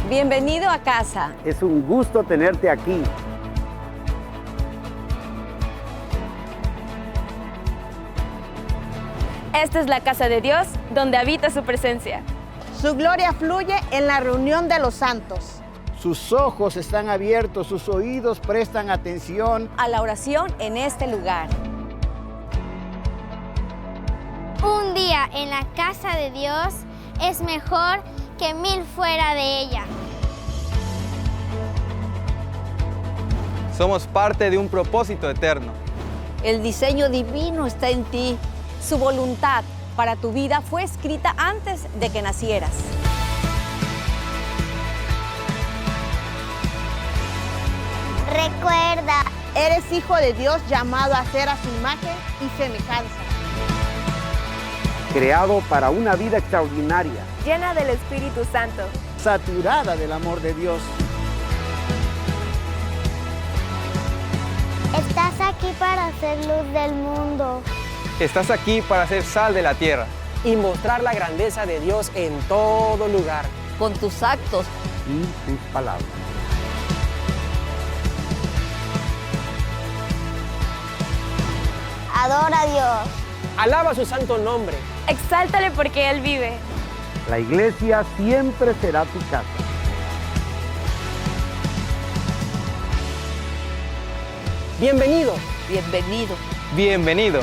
Bienvenido a casa. Es un gusto tenerte aquí. Esta es la casa de Dios, donde habita su presencia. Su gloria fluye en la reunión de los santos. Sus ojos están abiertos, sus oídos prestan atención A la oración en este lugar. Un día en la casa de Dios es mejor que 1000 fuera de ella. Somos parte de un propósito eterno. El diseño divino está en ti. Su voluntad para tu vida fue escrita antes de que nacieras. Recuerda, Eres hijo de Dios llamado a ser a su imagen y semejanza. creado para una vida extraordinaria, Llena del Espíritu Santo. saturada del amor de Dios. estás aquí para ser luz del mundo. Estás aquí para ser sal de la tierra. Y mostrar la grandeza de Dios en todo lugar. Con tus actos, Y tus palabras. Adora a Dios. Alaba su santo nombre. Exáltale porque Él vive. La iglesia siempre será tu casa. Bienvenido. bienvenido. Bienvenido.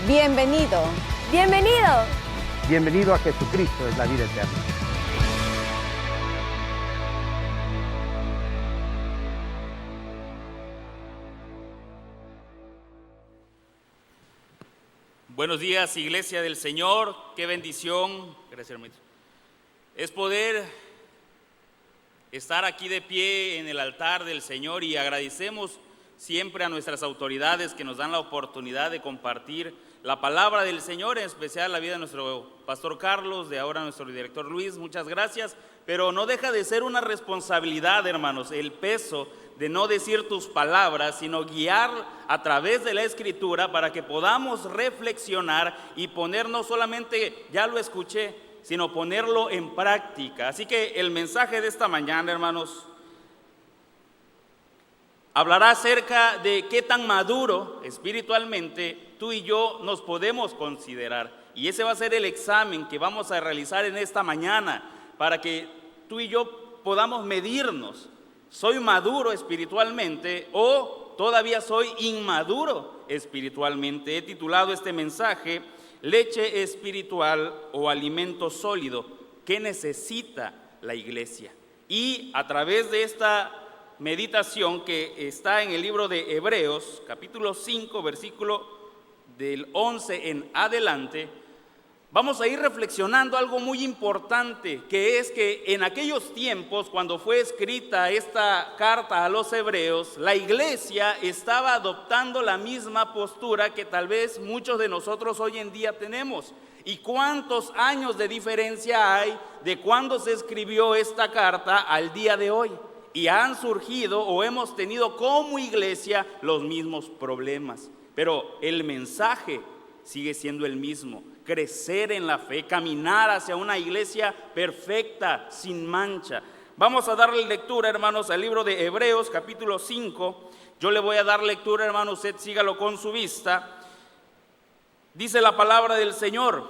Bienvenido. ¡Bienvenido! Bienvenido a Jesucristo, es la vida eterna. Buenos días, Iglesia del Señor. Qué bendición. Gracias, hermano. Es poder estar aquí de pie en el altar del Señor y agradecemos siempre a nuestras autoridades que nos dan la oportunidad de compartir la palabra del Señor, en especial la vida de nuestro pastor Carlos, de ahora nuestro director Luis. Muchas gracias, pero no deja de ser una responsabilidad, hermanos, el peso de no decir tus palabras, sino guiar a través de la Escritura para que podamos reflexionar y poner no solamente, ya lo escuché, sino ponerlo en práctica. Así que el mensaje de esta mañana, hermanos, hablará acerca de qué tan maduro espiritualmente tú y yo nos podemos considerar. Y ese va a ser el examen que vamos a realizar en esta mañana para que tú y yo podamos medirnos. ¿Soy maduro espiritualmente o todavía soy inmaduro espiritualmente? He titulado este mensaje, Leche espiritual o alimento sólido. ¿Qué necesita la iglesia? Y a través de esta meditación que está en el libro de Hebreos, capítulo 5, versículo del 11 en adelante, vamos a ir reflexionando algo muy importante, que es que en aquellos tiempos, cuando fue escrita esta carta a los hebreos, la iglesia estaba adoptando la misma postura que tal vez muchos de nosotros hoy en día tenemos. ¿Y cuántos años de diferencia hay de cuando se escribió esta carta al día de hoy? Y han surgido o hemos tenido como iglesia los mismos problemas. Pero el mensaje sigue siendo el mismo: crecer en la fe, caminar hacia una iglesia perfecta, sin mancha. Vamos a darle lectura, hermanos, al libro de Hebreos, capítulo 5. Yo le voy a dar lectura, hermano, usted sígalo con su vista. Dice la palabra del Señor: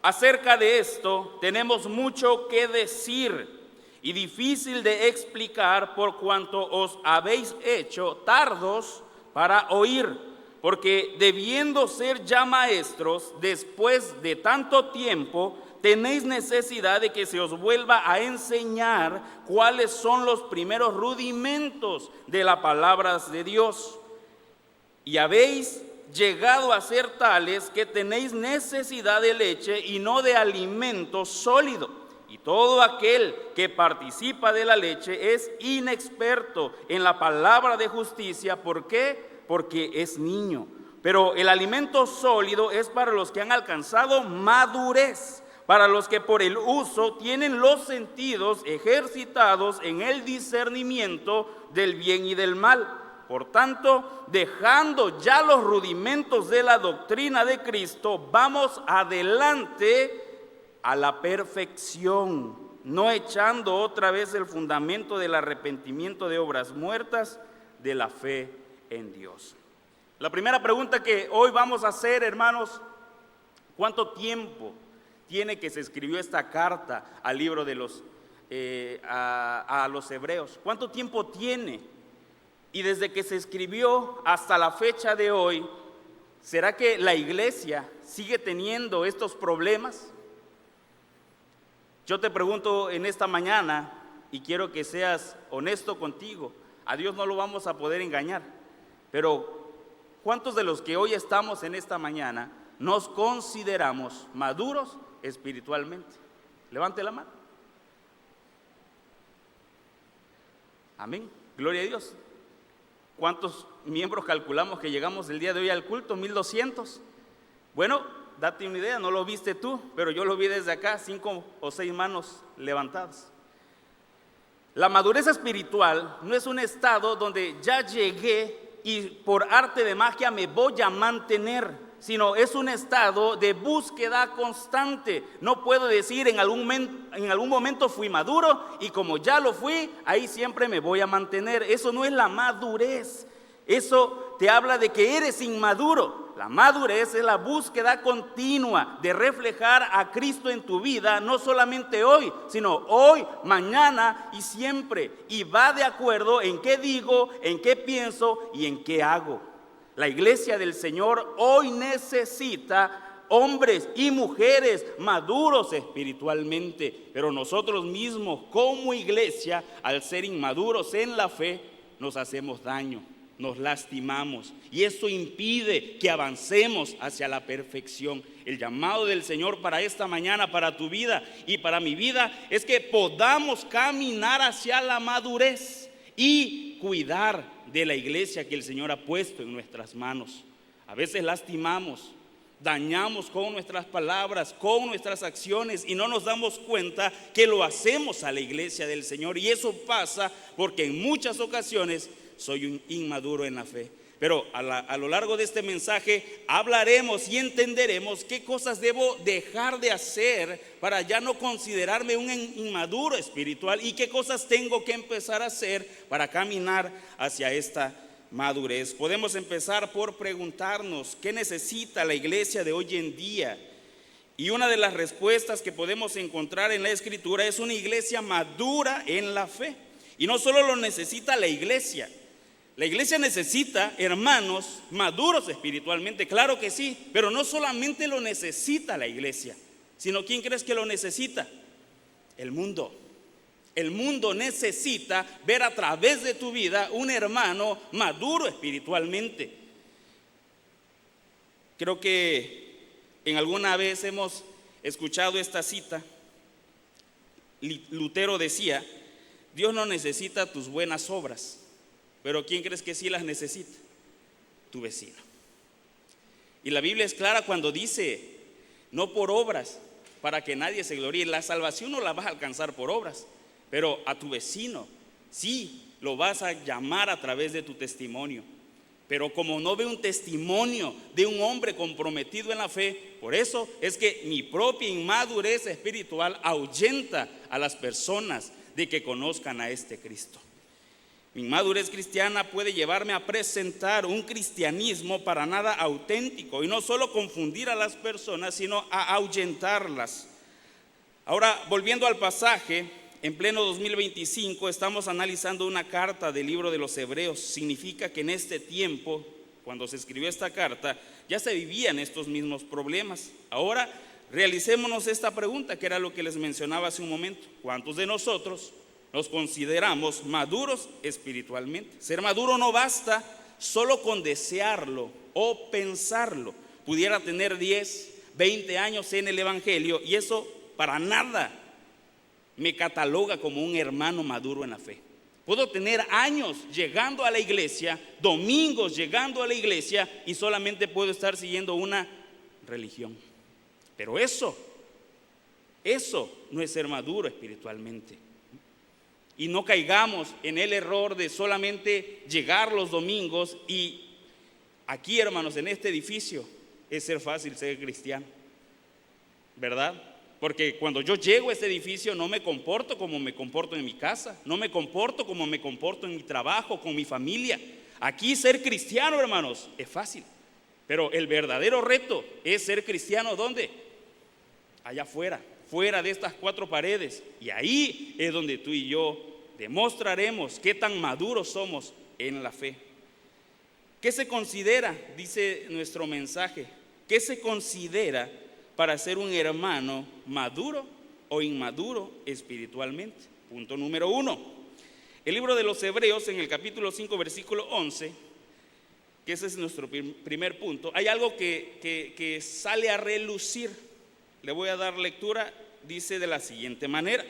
acerca de esto tenemos mucho que decir y difícil de explicar, por cuanto os habéis hecho tardos para oír. Porque debiendo ser ya maestros, después de tanto tiempo, tenéis necesidad de que se os vuelva a enseñar cuáles son los primeros rudimentos de las palabras de Dios. Y habéis llegado a ser tales que tenéis necesidad de leche y no de alimento sólido. Y todo aquel que participa de la leche es inexperto en la palabra de justicia. ¿Por qué? Porque es niño. Pero el alimento sólido es para los que han alcanzado madurez, para los que por el uso tienen los sentidos ejercitados en el discernimiento del bien y del mal. Por tanto, dejando ya los rudimentos de la doctrina de Cristo, vamos adelante a la perfección, no echando otra vez el fundamento del arrepentimiento de obras muertas, de la fe en Dios. La primera pregunta que hoy vamos a hacer, hermanos, ¿cuánto tiempo tiene que se escribió esta carta al libro de a los hebreos? ¿Cuánto tiempo tiene? Y desde que se escribió hasta la fecha de hoy, ¿será que la iglesia sigue teniendo estos problemas? Yo te pregunto en esta mañana, y quiero que seas honesto contigo, a Dios no lo vamos a poder engañar, pero ¿cuántos de los que hoy estamos en esta mañana nos consideramos maduros espiritualmente? Levante la mano. Amén, gloria a Dios. ¿Cuántos miembros calculamos que llegamos el día de hoy al culto? 1200. Bueno, date una idea, no lo viste tú, pero yo lo vi desde acá, 5 o 6 manos levantadas. La madurez espiritual no es un estado donde ya llegué y por arte de magia me voy a mantener, sino es un estado de búsqueda constante. No puedo decir en algún momento fui maduro y como ya lo fui, ahí siempre me voy a mantener. Eso no es la madurez. Eso te habla de que eres inmaduro. La madurez es la búsqueda continua de reflejar a Cristo en tu vida, no solamente hoy, sino hoy, mañana y siempre. Y va de acuerdo en qué digo, en qué pienso y en qué hago. La iglesia del Señor hoy necesita hombres y mujeres maduros espiritualmente, pero nosotros mismos como iglesia, al ser inmaduros en la fe, nos hacemos daño, nos lastimamos y eso impide que avancemos hacia la perfección. El llamado del Señor para esta mañana, para tu vida y para mi vida, es que podamos caminar hacia la madurez y cuidar de la iglesia que el Señor ha puesto en nuestras manos. A veces lastimamos, dañamos con nuestras palabras, con nuestras acciones y no nos damos cuenta que lo hacemos a la iglesia del Señor, y eso pasa porque en muchas ocasiones soy un inmaduro en la fe. Pero a lo largo de este mensaje hablaremos y entenderemos qué cosas debo dejar de hacer para ya no considerarme un inmaduro espiritual y qué cosas tengo que empezar a hacer para caminar hacia esta madurez. Podemos empezar por preguntarnos qué necesita la iglesia de hoy en día. Y una de las respuestas que podemos encontrar en la Escritura es una iglesia madura en la fe. Y no solo lo necesita la iglesia necesita hermanos maduros espiritualmente, claro que sí, pero no solamente lo necesita la iglesia, sino ¿quién crees que lo necesita? El mundo. El mundo necesita ver a través de tu vida un hermano maduro espiritualmente. Creo que en alguna vez hemos escuchado esta cita. Lutero decía: Dios no necesita tus buenas obras, pero ¿quién crees que sí las necesita? Tu vecino. Y la Biblia es clara cuando dice: no por obras, para que nadie se gloríe. La salvación no la vas a alcanzar por obras, pero a tu vecino sí lo vas a llamar a través de tu testimonio. Pero como no ve un testimonio de un hombre comprometido en la fe, por eso es que mi propia inmadurez espiritual ahuyenta a las personas de que conozcan a este Cristo. Mi inmadurez cristiana puede llevarme a presentar un cristianismo para nada auténtico y no solo confundir a las personas, sino a ahuyentarlas. Ahora, volviendo al pasaje, en pleno 2025 estamos analizando una carta del libro de los Hebreos. Significa que en este tiempo, cuando se escribió esta carta, ya se vivían estos mismos problemas. Ahora, realicémonos esta pregunta, que era lo que les mencionaba hace un momento. ¿Cuántos de nosotros nos consideramos maduros espiritualmente? Ser maduro no basta solo con desearlo o pensarlo. Pudiera tener 10, 20 años en el evangelio y eso para nada me cataloga como un hermano maduro en la fe. Puedo tener años llegando a la iglesia, domingos llegando a la iglesia, y solamente puedo estar siguiendo una religión. Pero eso no es ser maduro espiritualmente. Y no caigamos en el error de solamente llegar los domingos. Y aquí, hermanos, en este edificio es ser fácil ser cristiano, ¿verdad? Porque cuando yo llego a este edificio no me comporto como me comporto en mi casa, no me comporto como me comporto en mi trabajo, con mi familia. Aquí ser cristiano, hermanos, es fácil. Pero el verdadero reto es ser cristiano, ¿dónde? Allá afuera, fuera de estas cuatro paredes. Y ahí es donde tú y yo demostraremos qué tan maduros somos en la fe. ¿Qué se considera? Dice nuestro mensaje. ¿Qué se considera para ser un hermano maduro o inmaduro espiritualmente? Punto número 1. El libro de los Hebreos, en el capítulo 5, versículo 11, que ese es nuestro primer punto, hay algo que sale a relucir. Le voy a dar lectura. Dice de la siguiente manera: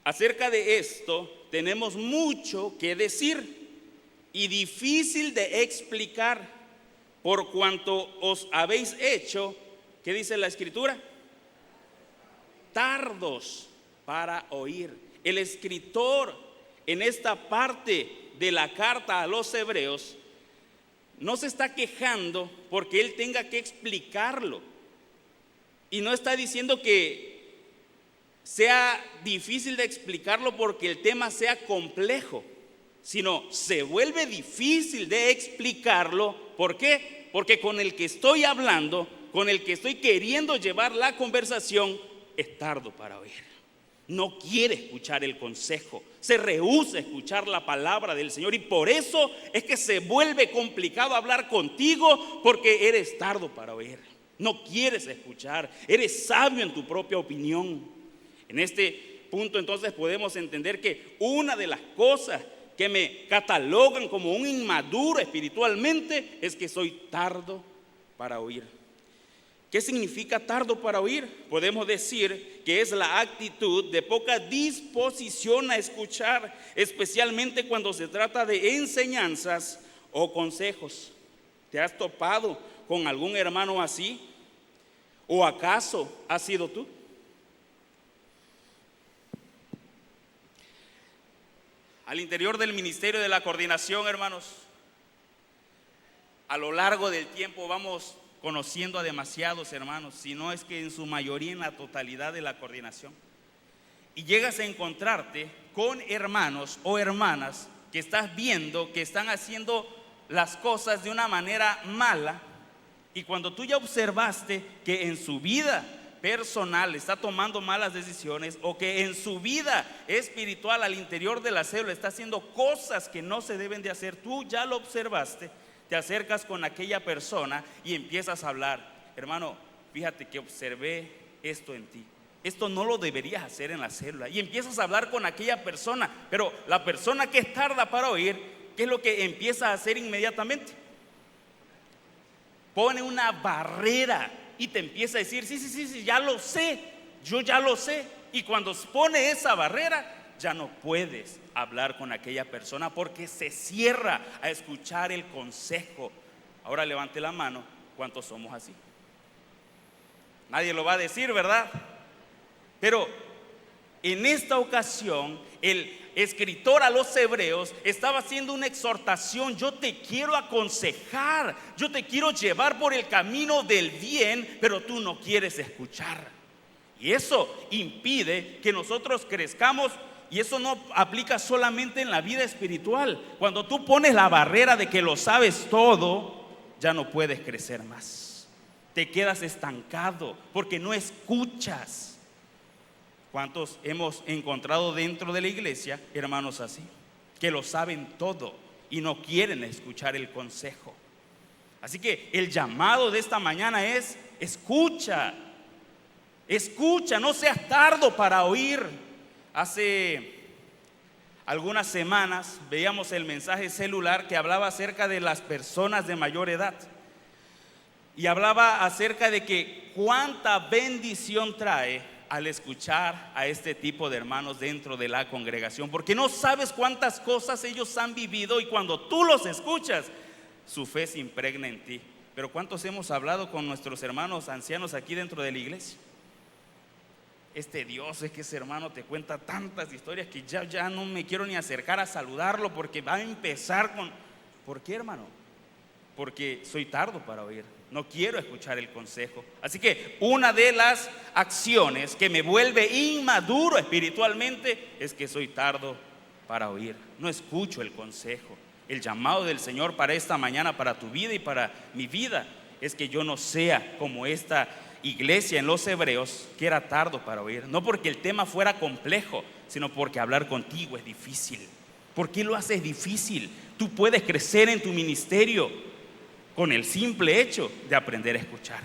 acerca de esto tenemos mucho que decir y difícil de explicar, por cuanto os habéis hecho, ¿qué dice la Escritura? Tardos para oír. El escritor en esta parte de la carta a los Hebreos no se está quejando porque él tenga que explicarlo, y no está diciendo que sea difícil de explicarlo porque el tema sea complejo, sino se vuelve difícil de explicarlo. ¿Por qué? Porque con el que estoy hablando, con el que estoy queriendo llevar la conversación, es tardo para oír. No quiere escuchar el consejo, se rehúsa a escuchar la palabra del Señor, y por eso es que se vuelve complicado hablar contigo, porque eres tardo para oír. No quieres escuchar, eres sabio en tu propia opinión. En este punto entonces podemos entender que una de las cosas que me catalogan como un inmaduro espiritualmente es que soy tardo para oír. ¿Qué significa tardo para oír? Podemos decir que es la actitud de poca disposición a escuchar, especialmente cuando se trata de enseñanzas o consejos. ¿Te has topado con algún hermano así? ¿O acaso has sido tú? Al interior del ministerio de la coordinación, hermanos, a lo largo del tiempo vamos conociendo a demasiados hermanos, si no es que en su mayoría, en la totalidad de la coordinación. Y llegas a encontrarte con hermanos o hermanas que estás viendo que están haciendo las cosas de una manera mala, y cuando tú ya observaste que en su vida personal está tomando malas decisiones, o que en su vida espiritual al interior de la célula está haciendo cosas que no se deben de hacer, tú ya lo observaste, te acercas con aquella persona y empiezas a hablar: hermano, fíjate que observé esto en ti, esto no lo deberías hacer en la célula. Y empiezas a hablar con aquella persona, pero la persona que es tarda para oír, ¿qué es lo que empieza a hacer inmediatamente? Pone una barrera y te empieza a decir: sí, ya lo sé, yo ya lo sé. Y cuando pone esa barrera, ya no puedes hablar con aquella persona porque se cierra a escuchar el consejo. Ahora levante la mano, ¿cuántos somos así? Nadie lo va a decir, ¿verdad? Pero en esta ocasión el escritor a los Hebreos estaba haciendo una exhortación: yo te quiero aconsejar, yo te quiero llevar por el camino del bien, pero tú no quieres escuchar. Y eso impide que nosotros crezcamos. Y eso no aplica solamente en la vida espiritual. Cuando tú pones la barrera de que lo sabes todo, ya no puedes crecer más. Te quedas estancado porque no escuchas. ¿Cuántos hemos encontrado dentro de la iglesia hermanos así, que lo saben todo y no quieren escuchar el consejo? Así que el llamado de esta mañana es: escucha, escucha, no seas tardo para oír. Hace algunas semanas veíamos el mensaje celular que hablaba acerca de las personas de mayor edad, y hablaba acerca de que cuánta bendición trae al escuchar a este tipo de hermanos dentro de la congregación, porque no sabes cuántas cosas ellos han vivido, y cuando tú los escuchas, su fe se impregna en ti. Pero ¿cuántos hemos hablado con nuestros hermanos ancianos aquí dentro de la iglesia? Este Dios, es que ese hermano te cuenta tantas historias que ya no me quiero ni acercar a saludarlo porque va a empezar con... ¿Por qué, hermano? Porque soy tardo para oír. no quiero escuchar el consejo. Así que una de las acciones que me vuelve inmaduro espiritualmente es que soy tardo para oír. No escucho el consejo. El llamado del Señor para esta mañana, para tu vida y para mi vida, es que yo no sea como esta iglesia en los Hebreos, que era tardo para oír. No porque el tema fuera complejo, sino porque hablar contigo es difícil. ¿Por qué lo haces difícil? Tú puedes crecer en tu ministerio con el simple hecho de aprender a escuchar.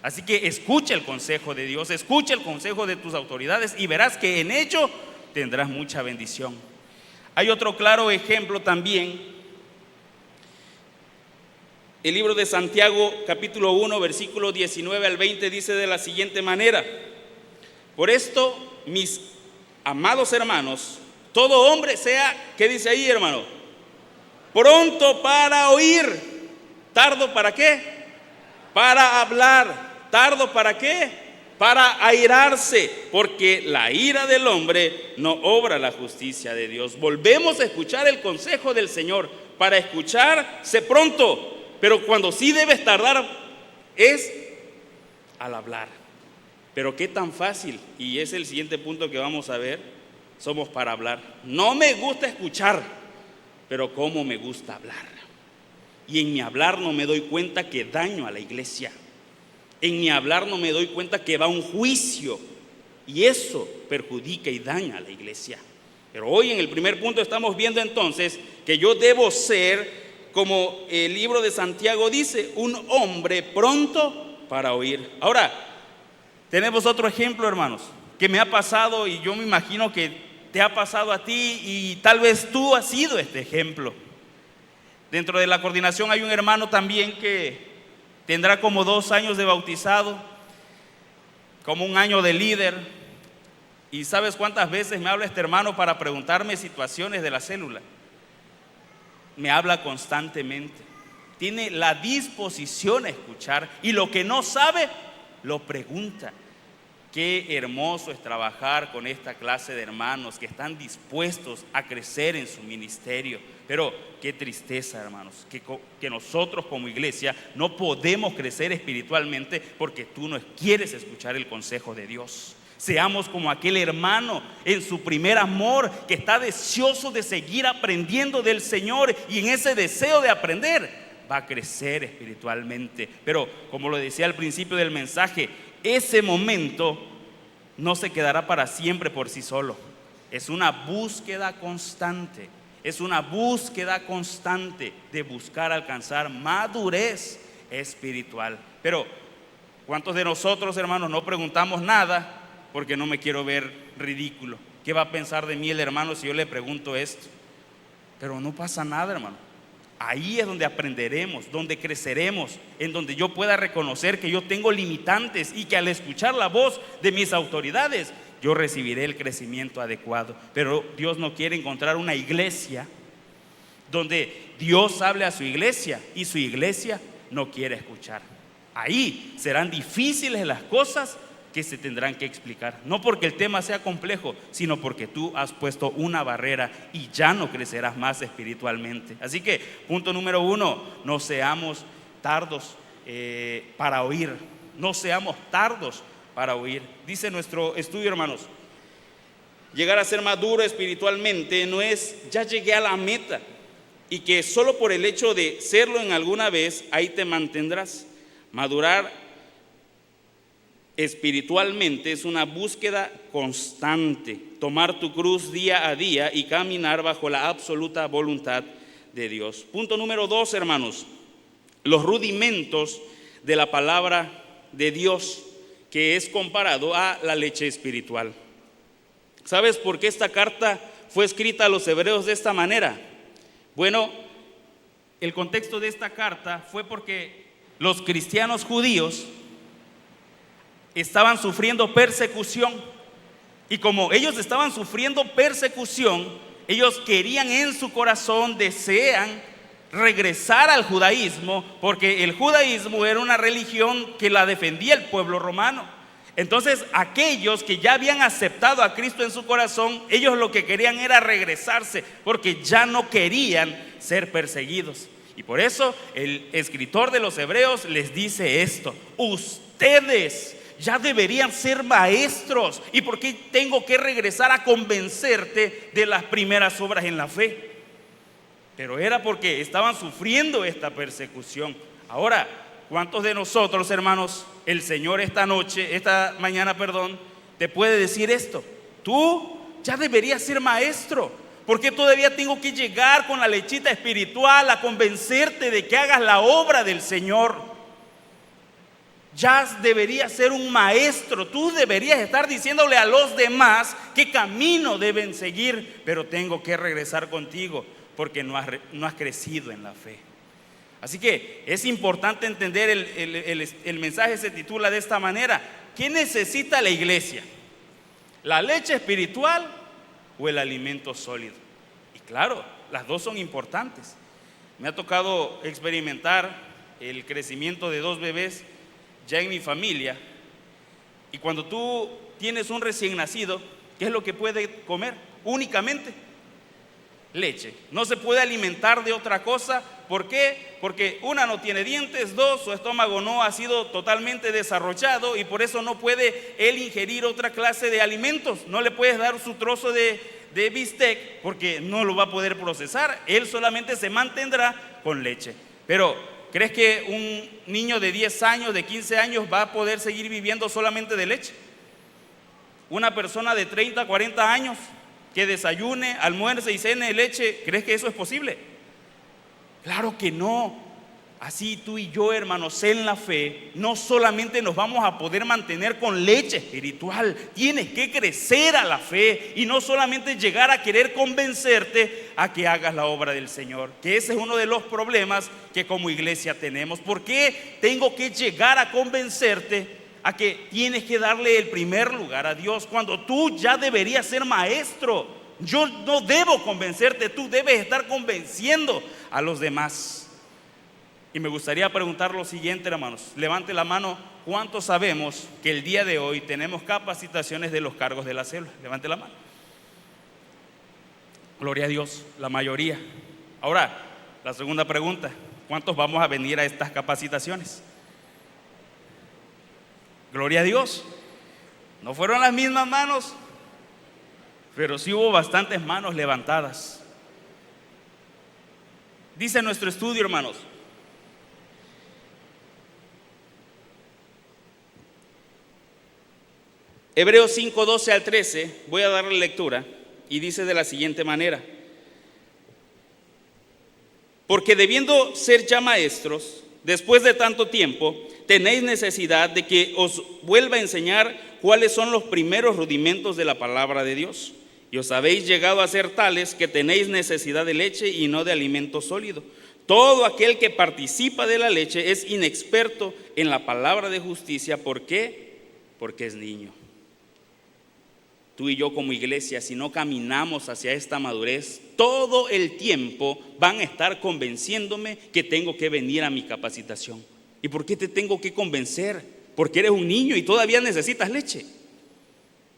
Así que escucha el consejo de Dios, escucha el consejo de tus autoridades y verás que en ello tendrás mucha bendición. Hay otro claro ejemplo también. El libro de Santiago, capítulo 1, versículo 19 al 20, dice de la siguiente manera: por esto, mis amados hermanos, todo hombre sea, ¿qué dice ahí, hermano? Pronto para oír. ¿Tardo para qué? Para hablar. ¿Tardo para qué? Para airarse, porque la ira del hombre no obra la justicia de Dios. Volvemos a escuchar el consejo del Señor. Para escuchar, sé pronto. Pero cuando sí debes tardar es al hablar. Pero qué tan fácil, y es el siguiente punto que vamos a ver, somos para hablar. No me gusta escuchar, pero cómo me gusta hablar. Y en mi hablar no me doy cuenta que daño a la iglesia. En mi hablar no me doy cuenta que va un juicio, y eso perjudica y daña a la iglesia. Pero hoy en el primer punto estamos viendo entonces que yo debo ser, como el libro de Santiago dice, un hombre pronto para oír. Ahora, tenemos otro ejemplo, hermanos, que me ha pasado y yo me imagino que te ha pasado a ti y tal vez tú has sido este ejemplo. Dentro de la coordinación hay un hermano también que tendrá como 2 años de bautizado, como 1 año de líder. ¿Y sabes cuántas veces me habla este hermano para preguntarme situaciones de la célula? Me habla constantemente, tiene la disposición a escuchar y lo que no sabe, lo pregunta. Qué hermoso es trabajar con esta clase de hermanos que están dispuestos a crecer en su ministerio. Pero qué tristeza, hermanos, que nosotros como iglesia no podemos crecer espiritualmente porque tú no quieres escuchar el consejo de Dios. Seamos como aquel hermano en su primer amor que está deseoso de seguir aprendiendo del Señor, y en ese deseo de aprender va a crecer espiritualmente. Pero como lo decía al principio del mensaje, ese momento no se quedará para siempre por sí solo. Es una búsqueda constante, es una búsqueda constante de buscar alcanzar madurez espiritual. Pero ¿cuántos de nosotros, hermanos, no preguntamos nada porque no me quiero ver ridículo? ¿Qué va a pensar de mí el hermano si yo le pregunto esto? Pero no pasa nada, hermano. Ahí es donde aprenderemos, donde creceremos, en donde yo pueda reconocer que yo tengo limitantes y que al escuchar la voz de mis autoridades yo recibiré el crecimiento adecuado. Pero Dios no quiere encontrar una iglesia donde Dios hable a su iglesia y su iglesia no quiere escuchar. Ahí serán difíciles las cosas que se tendrán que explicar, no porque el tema sea complejo, sino porque tú has puesto una barrera y ya no crecerás más espiritualmente. Así que, punto número 1, no seamos tardos para oír, no seamos tardos para oír. Dice nuestro estudio, hermanos, llegar a ser maduro espiritualmente no es ya llegué a la meta y que solo por el hecho de serlo en alguna vez ahí te mantendrás. Madurar espiritualmente es una búsqueda constante, tomar tu cruz día a día y caminar bajo la absoluta voluntad de Dios. Punto número 2, hermanos, los rudimentos de la palabra de Dios, que es comparado a la leche espiritual. ¿Sabes por qué esta carta fue escrita a los hebreos de esta manera? Bueno, el contexto de esta carta fue porque los cristianos judíos estaban sufriendo persecución, y como ellos estaban sufriendo persecución, ellos querían en su corazón, desean regresar al judaísmo, porque el judaísmo era una religión que la defendía el pueblo romano. Entonces aquellos que ya habían aceptado a Cristo en su corazón, ellos lo que querían era regresarse, porque ya no querían ser perseguidos. Y por eso el escritor de los Hebreos les dice esto: ustedes ya deberían ser maestros. ¿Y por qué tengo que regresar a convencerte de las primeras obras en la fe? Pero era porque estaban sufriendo esta persecución. Ahora, ¿cuántos de nosotros, hermanos, el Señor esta mañana, te puede decir esto? Tú ya deberías ser maestro. ¿Por qué todavía tengo que llegar con la lechita espiritual a convencerte de que hagas la obra del Señor? Ya deberías ser un maestro. Tú deberías estar diciéndole a los demás qué camino deben seguir. Pero tengo que regresar contigo porque no has crecido en la fe. Así que es importante entender, el mensaje se titula de esta manera: ¿qué necesita la iglesia? ¿La leche espiritual o el alimento sólido? Y claro, las dos son importantes. Me ha tocado experimentar el crecimiento de 2 bebés ya en mi familia. Y cuando tú tienes un recién nacido, ¿qué es lo que puede comer? Únicamente leche. No se puede alimentar de otra cosa. ¿Por qué? Porque 1, no tiene dientes; 2, su estómago no ha sido totalmente desarrollado y por eso no puede él ingerir otra clase de alimentos. No le puedes dar su trozo de bistec porque no lo va a poder procesar. Él solamente se mantendrá con leche. Pero ¿crees que un niño de 10 años, de 15 años va a poder seguir viviendo solamente de leche? Una persona de 30, 40 años que desayune, almuerce y cene leche, ¿crees que eso es posible? Claro que no. Así tú y yo, hermanos, en la fe, no solamente nos vamos a poder mantener con leche espiritual. Tienes que crecer a la fe y no solamente llegar a querer convencerte a que hagas la obra del Señor. Que ese es uno de los problemas que como iglesia tenemos. ¿Por qué tengo que llegar a convencerte a que tienes que darle el primer lugar a Dios cuando tú ya deberías ser maestro? Yo no debo convencerte, tú debes estar convenciendo a los demás. Y me gustaría preguntar lo siguiente, hermanos. Levante la mano, ¿cuántos sabemos que el día de hoy tenemos capacitaciones de los cargos de la célula? Levante la mano. Gloria a Dios, la mayoría. Ahora, la segunda pregunta: ¿cuántos vamos a venir a estas capacitaciones? Gloria a Dios. No fueron las mismas manos, pero sí hubo bastantes manos levantadas. Dice nuestro estudio, hermanos, Hebreos 5, 12 al 13, voy a darle lectura y dice de la siguiente manera: porque debiendo ser ya maestros, después de tanto tiempo, tenéis necesidad de que os vuelva a enseñar cuáles son los primeros rudimentos de la palabra de Dios. Y os habéis llegado a ser tales que tenéis necesidad de leche y no de alimento sólido. Todo aquel que participa de la leche es inexperto en la palabra de justicia. ¿Por qué? Porque es niño. Tú y yo como iglesia, si no caminamos hacia esta madurez, todo el tiempo van a estar convenciéndome que tengo que venir a mi capacitación. ¿Y por qué te tengo que convencer? Porque eres un niño y todavía necesitas leche.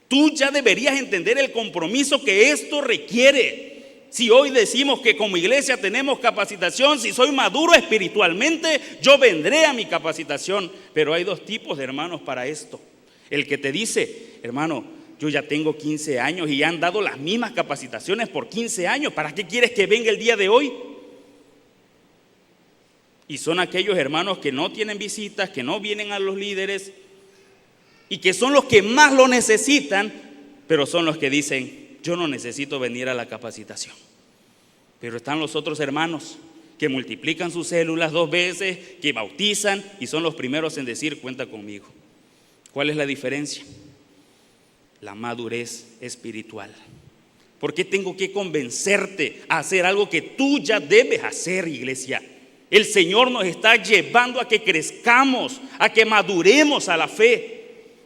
Tú ya deberías entender el compromiso que esto requiere. Si hoy decimos que como iglesia tenemos capacitación, si soy maduro espiritualmente, yo vendré a mi capacitación. Pero hay 2 tipos de hermanos para esto. El que te dice: hermano, yo ya tengo 15 años y ya han dado las mismas capacitaciones por 15 años. ¿Para qué quieres que venga el día de hoy? Y son aquellos hermanos que no tienen visitas, que no vienen a los líderes y que son los que más lo necesitan, pero son los que dicen: yo no necesito venir a la capacitación. Pero están los otros hermanos que multiplican sus células 2 veces, que bautizan y son los primeros en decir: cuenta conmigo. ¿Cuál es la diferencia? La madurez espiritual. ¿Por qué tengo que convencerte a hacer algo que tú ya debes hacer, iglesia? El Señor nos está llevando a que crezcamos, a que maduremos a la fe,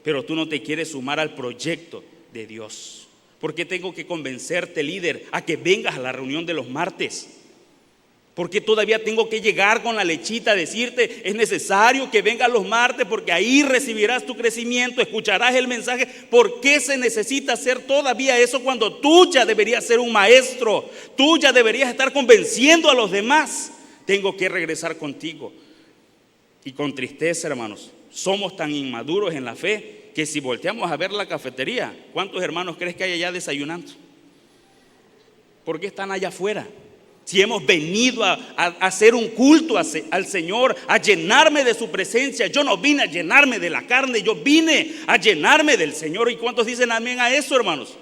pero tú no te quieres sumar al proyecto de Dios. ¿Por qué tengo que convencerte, líder, a que vengas a la reunión de los martes? ¿Por qué todavía tengo que llegar con la lechita a decirte: es necesario que vengas los martes porque ahí recibirás tu crecimiento, escucharás el mensaje? ¿Por qué se necesita hacer todavía eso cuando tú ya deberías ser un maestro? Tú ya deberías estar convenciendo a los demás tengo que regresar contigo. Y con tristeza, hermanos, somos tan inmaduros en la fe que si volteamos a ver la cafetería, ¿cuántos hermanos crees que hay allá desayunando? ¿Por qué están allá afuera? Si hemos venido a hacer un culto al Señor, a llenarme de su presencia. Yo no vine a llenarme de la carne, yo vine a llenarme del Señor. ¿Y cuántos dicen amén a eso, hermanos?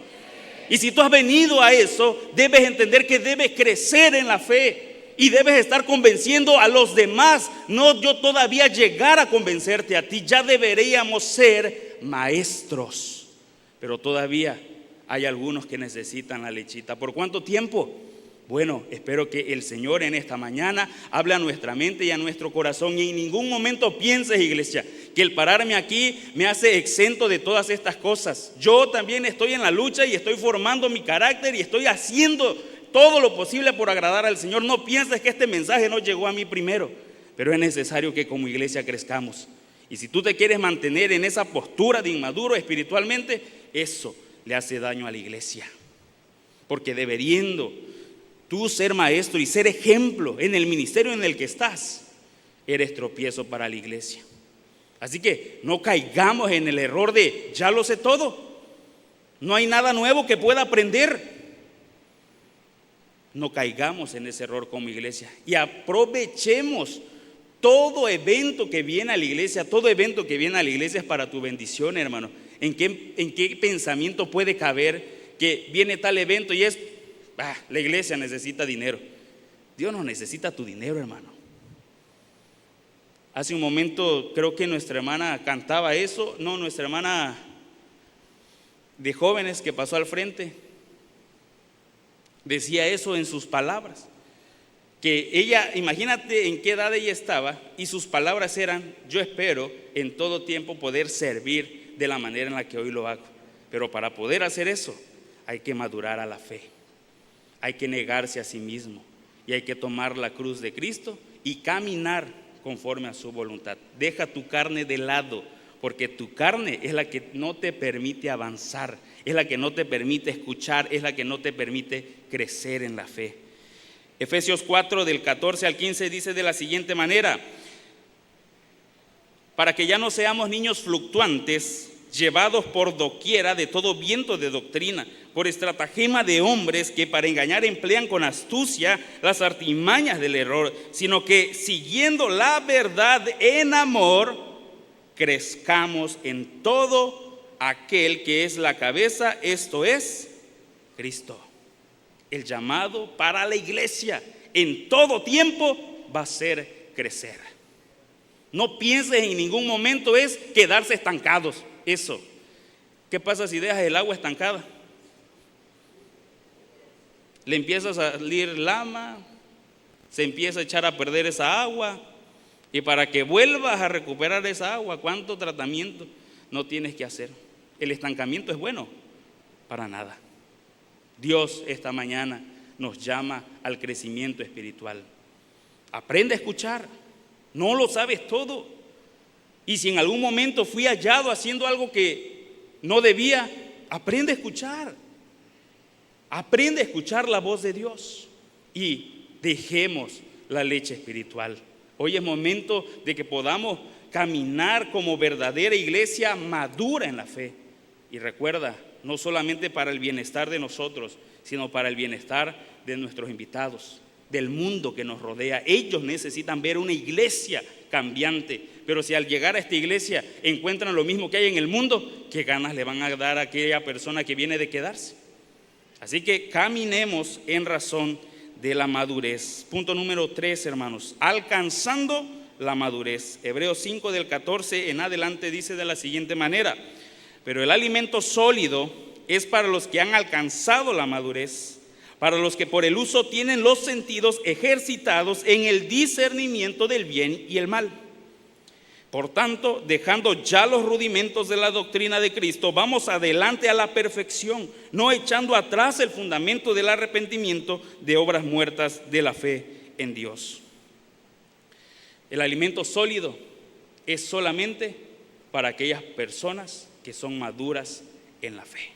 Y si tú has venido a eso, debes entender que debes crecer en la fe y debes estar convenciendo a los demás. No yo todavía llegar a convencerte a ti. Ya deberíamos ser maestros, pero todavía hay algunos que necesitan la lechita. ¿Por cuánto tiempo? Bueno, espero que el Señor en esta mañana hable a nuestra mente y a nuestro corazón. Y en ningún momento pienses, iglesia, que el pararme aquí me hace exento de todas estas cosas. Yo también estoy en la lucha y estoy formando mi carácter y estoy haciendo todo lo posible por agradar al Señor. No pienses que este mensaje no llegó a mí primero, pero es necesario que como iglesia crezcamos. Y si tú te quieres mantener en esa postura de inmaduro espiritualmente, eso le hace daño a la iglesia. Porque debiendo tú ser maestro y ser ejemplo en el ministerio en el que estás, eres tropiezo para la iglesia. Así que no caigamos en el error de ya lo sé todo, no hay nada nuevo que pueda aprender. No caigamos en ese error como iglesia y aprovechemos todo evento que viene a la iglesia. Todo evento que viene a la iglesia es para tu bendición, hermano. ¿En qué pensamiento puede caber que viene tal evento y es la iglesia necesita dinero? Dios no necesita tu dinero, hermano. Hace un momento creo que nuestra hermana cantaba eso. No, nuestra hermana de jóvenes que pasó al frente decía eso en sus palabras. Que ella, imagínate en qué edad ella estaba y sus palabras eran: yo espero en todo tiempo poder servir de la manera en la que hoy lo hago. Pero para poder hacer eso hay que madurar a la fe. Hay que negarse a sí mismo y hay que tomar la cruz de Cristo y caminar conforme a su voluntad. Deja tu carne de lado, porque tu carne es la que no te permite avanzar, es la que no te permite escuchar, es la que no te permite crecer en la fe. Efesios 4 del 14 al 15 dice de la siguiente manera: para que ya no seamos niños fluctuantes, llevados por doquiera de todo viento de doctrina, por estratagema de hombres que para engañar emplean con astucia las artimañas del error, sino que siguiendo la verdad en amor, crezcamos en todo aquel que es la cabeza, esto es Cristo. El llamado para la iglesia en todo tiempo va a ser crecer. No pienses en ningún momento es quedarse estancados. Eso. ¿Qué pasa si dejas el agua estancada? Le empieza a salir lama, se empieza a echar a perder esa agua, y para que vuelvas a recuperar esa agua, ¿cuánto tratamiento no tienes que hacer? El estancamiento es bueno para nada. Dios esta mañana nos llama al crecimiento espiritual. Aprende a escuchar. No lo sabes todo. Y si en algún momento fui hallado haciendo algo que no debía, aprende a escuchar. Aprende a escuchar la voz de Dios y dejemos la leche espiritual. Hoy es momento de que podamos caminar como verdadera iglesia madura en la fe. Y recuerda, no solamente para el bienestar de nosotros, sino para el bienestar de nuestros invitados, del mundo que nos rodea. Ellos necesitan ver una iglesia cambiante, pero si al llegar a esta iglesia encuentran lo mismo que hay en el mundo, ¿qué ganas le van a dar a aquella persona que viene de quedarse? Así que caminemos en razón de la madurez. Punto número 3, hermanos, alcanzando la madurez. Hebreos 5 del 14 en adelante dice de la siguiente manera: pero el alimento sólido es para los que han alcanzado la madurez, para los que por el uso tienen los sentidos ejercitados en el discernimiento del bien y el mal. Por tanto, dejando ya los rudimentos de la doctrina de Cristo, vamos adelante a la perfección, no echando atrás el fundamento del arrepentimiento de obras muertas de la fe en Dios. El alimento sólido es solamente para aquellas personas que son maduras en la fe.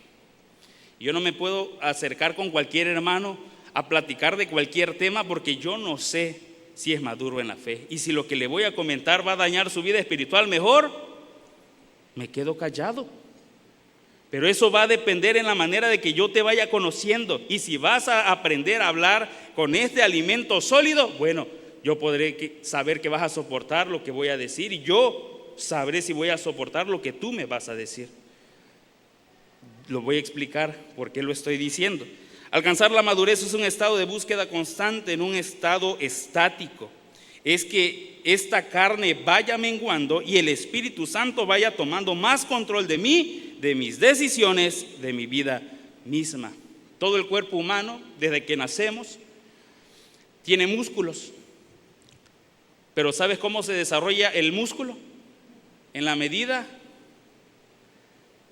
Yo no me puedo acercar con cualquier hermano a platicar de cualquier tema porque yo no sé si es maduro en la fe. Y si lo que le voy a comentar va a dañar su vida espiritual, mejor me quedo callado. Pero eso va a depender en la manera de que yo te vaya conociendo. Y si vas a aprender a hablar con este alimento sólido, bueno, yo podré saber que vas a soportar lo que voy a decir, y yo sabré si voy a soportar lo que tú me vas a decir. Lo voy a explicar por qué lo estoy diciendo. Alcanzar la madurez es un estado de búsqueda constante, en un estado estático. Es que esta carne vaya menguando y el Espíritu Santo vaya tomando más control de mí, de mis decisiones, de mi vida misma. Todo el cuerpo humano, desde que nacemos, tiene músculos. Pero ¿sabes cómo se desarrolla el músculo? En la medida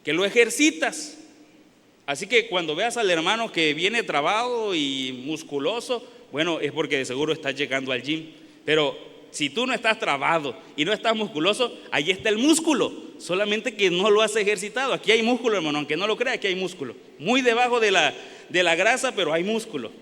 que lo ejercitas. Así que cuando veas al hermano que viene trabado y musculoso, bueno, es porque de seguro estás llegando al gym. Pero si tú no estás trabado y no estás musculoso, ahí está el músculo, solamente que no lo has ejercitado. Aquí hay músculo, hermano, aunque no lo crea, aquí hay músculo. Muy debajo de la grasa, pero hay músculo.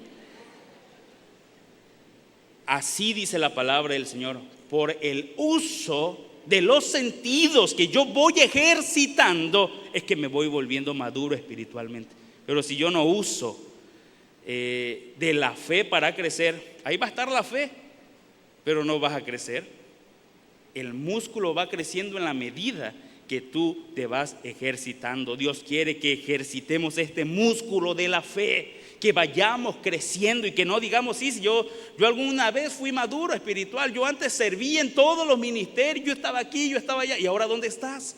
Así dice la palabra del Señor: por el uso de los sentidos que yo voy ejercitando, es que me voy volviendo maduro espiritualmente. Pero si yo no uso de la fe para crecer, ahí va a estar la fe, pero no vas a crecer. El músculo va creciendo en la medida que tú te vas ejercitando. Dios quiere que ejercitemos este músculo de la fe, que vayamos creciendo y que no digamos: sí, yo alguna vez fui maduro espiritual, yo antes serví en todos los ministerios, yo estaba aquí, yo estaba allá, y ahora ¿dónde estás?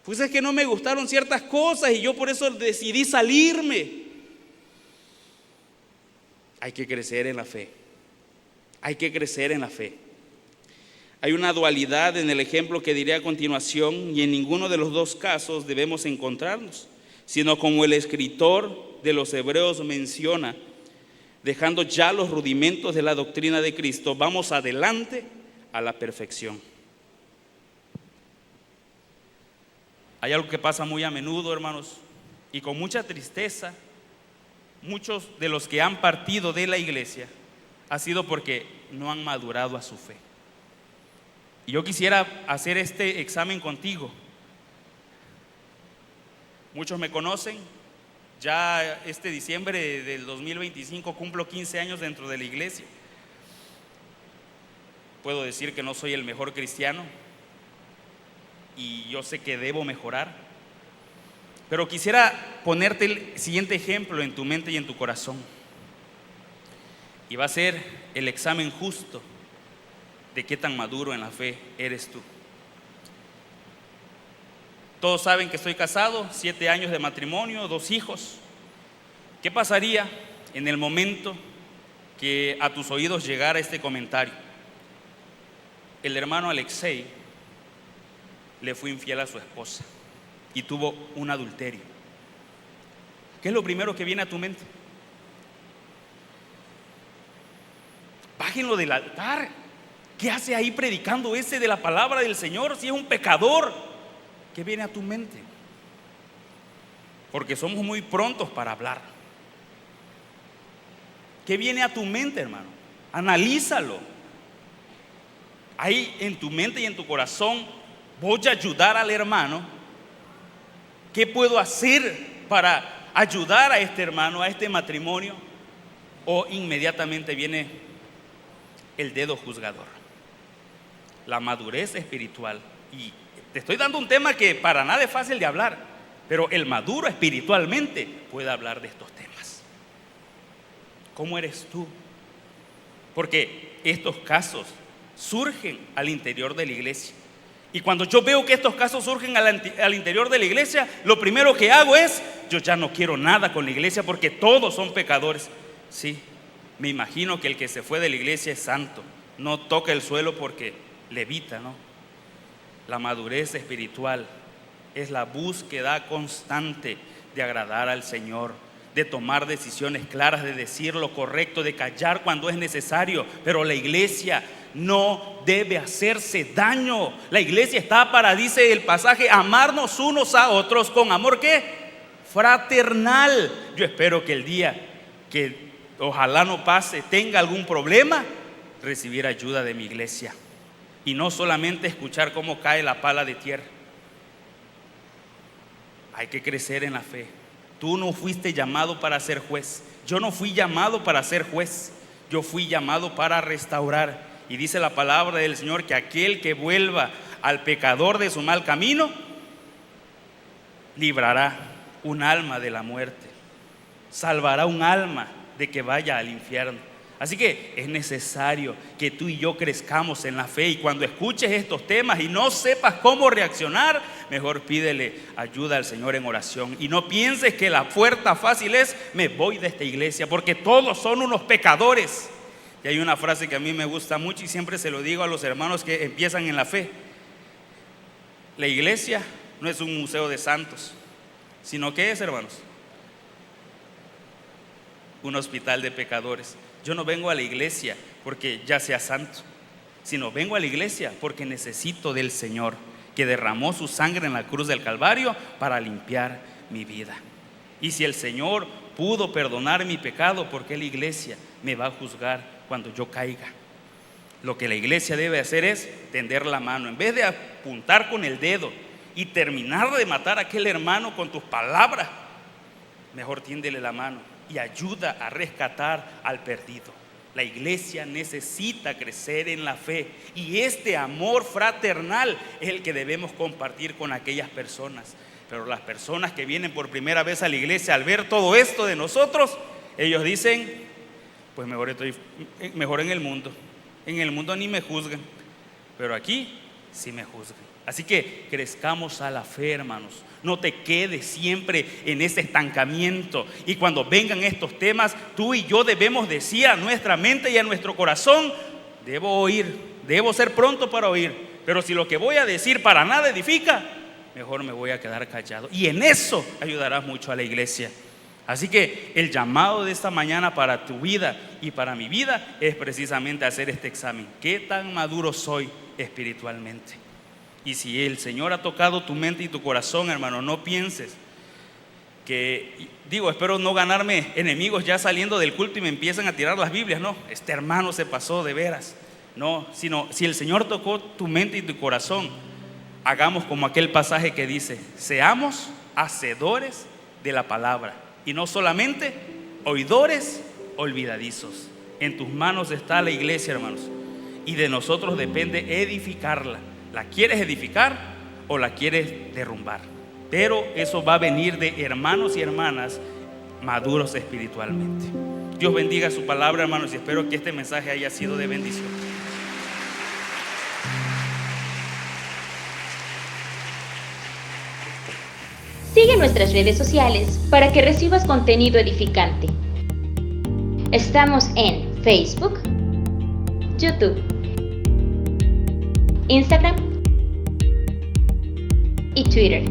Pues es que no me gustaron ciertas cosas y yo por eso decidí salirme. Hay que crecer en la fe. Hay que crecer en la fe. Hay una dualidad en el ejemplo que diré a continuación, y en ninguno de los dos casos debemos encontrarnos, sino como el escritor de los Hebreos menciona, dejando ya los rudimentos de la doctrina de Cristo, vamos adelante a la perfección. Hay algo que pasa muy a menudo, hermanos, y con mucha tristeza. Muchos de los que han partido de la iglesia ha sido porque no han madurado a su fe. Y yo quisiera hacer este examen contigo. Muchos me conocen. Ya este diciembre del 2025 cumplo 15 años dentro de la iglesia. Puedo decir que no soy el mejor cristiano y yo sé que debo mejorar. Pero quisiera ponerte el siguiente ejemplo en tu mente y en tu corazón. Y va a ser el examen justo de qué tan maduro en la fe eres tú. Todos saben que estoy casado, 7 años de matrimonio, 2 hijos. ¿Qué pasaría en el momento que a tus oídos llegara este comentario? El hermano Alexei le fue infiel a su esposa y tuvo un adulterio. ¿Qué es lo primero que viene a tu mente? Bájenlo del altar. ¿Qué hace ahí predicando ese de la palabra del Señor si es un pecador? ¿Qué viene a tu mente? Porque somos muy prontos para hablar. ¿Qué viene a tu mente, hermano? Analízalo. Ahí en tu mente y en tu corazón, voy a ayudar al hermano. ¿Qué puedo hacer para ayudar a este hermano, a este matrimonio? O inmediatamente viene el dedo juzgador. La madurez espiritual. Y te estoy dando un tema que para nada es fácil de hablar, pero el maduro espiritualmente puede hablar de estos temas. ¿Cómo eres tú? Porque estos casos surgen al interior de la iglesia. Y cuando yo veo que estos casos surgen al interior de la iglesia, lo primero que hago es: yo ya no quiero nada con la iglesia porque todos son pecadores. Sí, me imagino que el que se fue de la iglesia es santo, no toca el suelo porque levita, ¿no? La madurez espiritual es la búsqueda constante de agradar al Señor, de tomar decisiones claras, de decir lo correcto, de callar cuando es necesario. Pero la iglesia no debe hacerse daño. La iglesia está para, dice el pasaje, amarnos unos a otros con amor, ¿qué? Fraternal. Yo espero que el día que ojalá no pase, tenga algún problema, recibir ayuda de mi iglesia y no solamente escuchar cómo cae la pala de tierra. Hay que crecer en la fe. Tú no fuiste llamado para ser juez. Yo no fui llamado para ser juez. Yo fui llamado para restaurar. Y dice la palabra del Señor que aquel que vuelva al pecador de su mal camino, librará un alma de la muerte, salvará un alma de que vaya al infierno. Así que es necesario que tú y yo crezcamos en la fe, y cuando escuches estos temas y no sepas cómo reaccionar, mejor pídele ayuda al Señor en oración. Y no pienses que la puerta fácil es: me voy de esta iglesia, porque todos son unos pecadores. Y hay una frase que a mí me gusta mucho y siempre se lo digo a los hermanos que empiezan en la fe: la iglesia no es un museo de santos, sino que es, hermanos, un hospital de pecadores. Yo no vengo a la iglesia porque ya sea santo, sino vengo a la iglesia porque necesito del Señor, que derramó su sangre en la cruz del Calvario para limpiar mi vida. Y si el Señor pudo perdonar mi pecado, ¿por qué la iglesia me va a juzgar cuando yo caiga? Lo que la iglesia debe hacer es tender la mano. En vez de apuntar con el dedo y terminar de matar a aquel hermano con tus palabras, mejor tiéndele la mano y ayuda a rescatar al perdido. La iglesia necesita crecer en la fe, y este amor fraternal es el que debemos compartir con aquellas personas. Pero las personas que vienen por primera vez a la iglesia, al ver todo esto de nosotros, ellos dicen: pues mejor en el mundo. En el mundo ni me juzgan, pero aquí sí me juzgan. Así que crezcamos a la fe, hermanos. No te quedes siempre en ese estancamiento. Y cuando vengan estos temas, tú y yo debemos decir a nuestra mente y a nuestro corazón: debo oír, debo ser pronto para oír. Pero si lo que voy a decir para nada edifica, mejor me voy a quedar callado. Y en eso ayudarás mucho a la iglesia. Así que el llamado de esta mañana para tu vida y para mi vida es precisamente hacer este examen. ¿Qué tan maduro soy espiritualmente? Y si el Señor ha tocado tu mente y tu corazón, hermano, no pienses que, espero no ganarme enemigos ya saliendo del culto y me empiezan a tirar las Biblias. No, este hermano se pasó de veras. No, sino si el Señor tocó tu mente y tu corazón, hagamos como aquel pasaje que dice: seamos hacedores de la palabra y no solamente oidores olvidadizos. En tus manos está la iglesia, hermanos, y de nosotros depende edificarla. ¿La quieres edificar o la quieres derrumbar? Pero eso va a venir de hermanos y hermanas maduros espiritualmente. Dios bendiga su palabra, hermanos, y espero que este mensaje haya sido de bendición. Sigue nuestras redes sociales para que recibas contenido edificante. Estamos en Facebook, YouTube, Instagram y Twitter.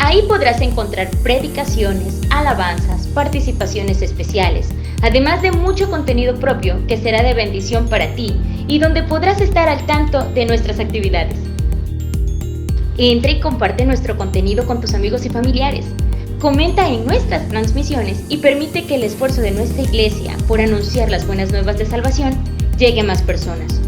Ahí podrás encontrar predicaciones, alabanzas, participaciones especiales, además de mucho contenido propio que será de bendición para ti y donde podrás estar al tanto de nuestras actividades. Entra y comparte nuestro contenido con tus amigos y familiares. Comenta en nuestras transmisiones y permite que el esfuerzo de nuestra iglesia por anunciar las buenas nuevas de salvación llegue a más personas.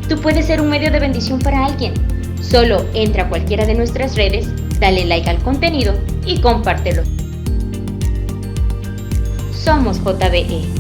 Tú puedes ser un medio de bendición para alguien. Solo entra a cualquiera de nuestras redes, dale like al contenido y compártelo. Somos JBE.